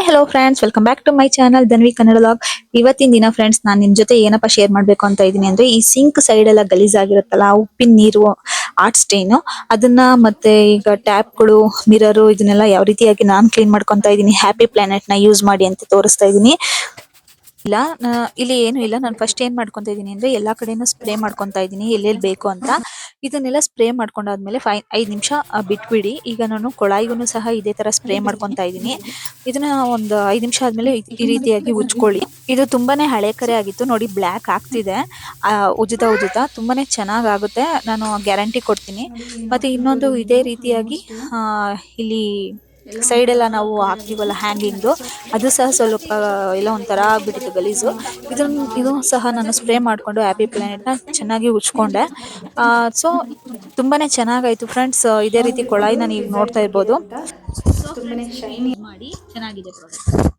Hi hello friends, welcome back to my channel Dhanvi Kannada log. ಇವತ್ತಿನ ದಿನ friends ನಾನು ನಿಮ್ ಜೊತೆ ಏನಪ್ಪ ಶೇರ್ ಮಾಡ್ಬೇಕು ಅಂತ ಇದೀನಿ ಅಂದ್ರೆ, ಈ ಸಿಂಕ್ ಸೈಡ್ ಎಲ್ಲ ಗಲೀಜಾಗಿರುತ್ತಲ್ಲ, ಆ ಉಪ್ಪಿನ ನೀರು ಆರ್ಟ್ ಸ್ಟೇನ್ ಅದನ್ನ, ಮತ್ತೆ ಈಗ ಟ್ಯಾಪ್ಗಳು, ಮಿರರ್ ಇದನ್ನೆಲ್ಲ ಯಾವ ರೀತಿಯಾಗಿ ನಾನ್ ಕ್ಲೀನ್ ಮಾಡ್ಕೊಂತ ಇದೀನಿ ಹ್ಯಾಪಿ ಪ್ಲಾನೆಟ್ ನ ಯೂಸ್ ಮಾಡಿ ಅಂತ ತೋರಿಸ್ತಾ ಇದೀನಿ. ಇಲ್ಲ ಇಲ್ಲಿ ಏನು ಇಲ್ಲ, ನಾನು ಫಸ್ಟ್ ಏನ್ ಮಾಡ್ಕೊಂತ ಇದೀನಿ ಅಂದ್ರೆ ಎಲ್ಲಾ ಕಡೆನೂ ಸ್ಪ್ರೇ ಮಾಡ್ಕೊಂತ ಇದೀನಿ ಎಲ್ಲೆಲ್ಲಿ ಬೇಕು ಅಂತ. ಇದನ್ನೆಲ್ಲ ಸ್ಪ್ರೇ ಮಾಡ್ಕೊಂಡಾದ್ಮೇಲೆ 5 ನಿಮಿಷ ಬಿಟ್ಬಿಡಿ. ಈಗ ನಾನು ಕೊಳಾಯಿಗೂ ಸಹ ಇದೇ ತರ ಸ್ಪ್ರೇ ಮಾಡ್ಕೊಂತ ಇದೀನಿ. ಇದನ್ನ ಒಂದು 5 ನಿಮಿಷ ಆದ್ಮೇಲೆ ಈ ರೀತಿಯಾಗಿ ಉಜ್ಕೊಳ್ಳಿ. ಇದು ತುಂಬಾನೇ ಹಳೆ ಕರೆ ಆಗಿತ್ತು ನೋಡಿ, ಬ್ಲ್ಯಾಕ್ ಆಗ್ತಿದೆ. ಉಜ್ಜುತ್ತಾ ಉಜ್ಜುತ್ತಾ ತುಂಬಾನೇ ಚೆನ್ನಾಗ್ ಆಗುತ್ತೆ, ನಾನು ಗ್ಯಾರಂಟಿ ಕೊಡ್ತೀನಿ. ಮತ್ತೆ ಇನ್ನೊಂದು ಇದೇ ರೀತಿಯಾಗಿ ಇಲ್ಲಿ ಸೈಡ್ ಎಲ್ಲ ನಾವು ಹಾಕ್ತಿವಲ್ಲ ಹ್ಯಾಂಗಿಂಗ್, ಅದು ಸಹ ಸ್ವಲ್ಪ ಎಲ್ಲ ಒಂಥರ ಆಗ್ಬಿಟ್ಟಿತ್ತು ಗಲೀಜು. ಇದು ಸಹ ನಾನು ಸ್ಪ್ರೇ ಮಾಡ್ಕೊಂಡು ಹ್ಯಾಪಿ ಪ್ಲಾನೆಟ್ ನ ಚೆನ್ನಾಗಿ ಉಜ್ಕೊಂಡೆ. ಸೊ ತುಂಬಾನೇ ಚೆನ್ನಾಗಾಯ್ತು ಫ್ರೆಂಡ್ಸ್. ಇದೇ ರೀತಿ ಕೊಳಾಯಿನ ನೀವು ನೋಡ್ತಾ ಇರ್ಬೋದು. ಸೊ ಫ್ರೆಂಡ್ಸ್, ನೀವು ಯೂಸ್ ಮಾಡಿ, ಚೆನ್ನಾಗಿದೆ ಪ್ರಾಡಕ್ಟ್.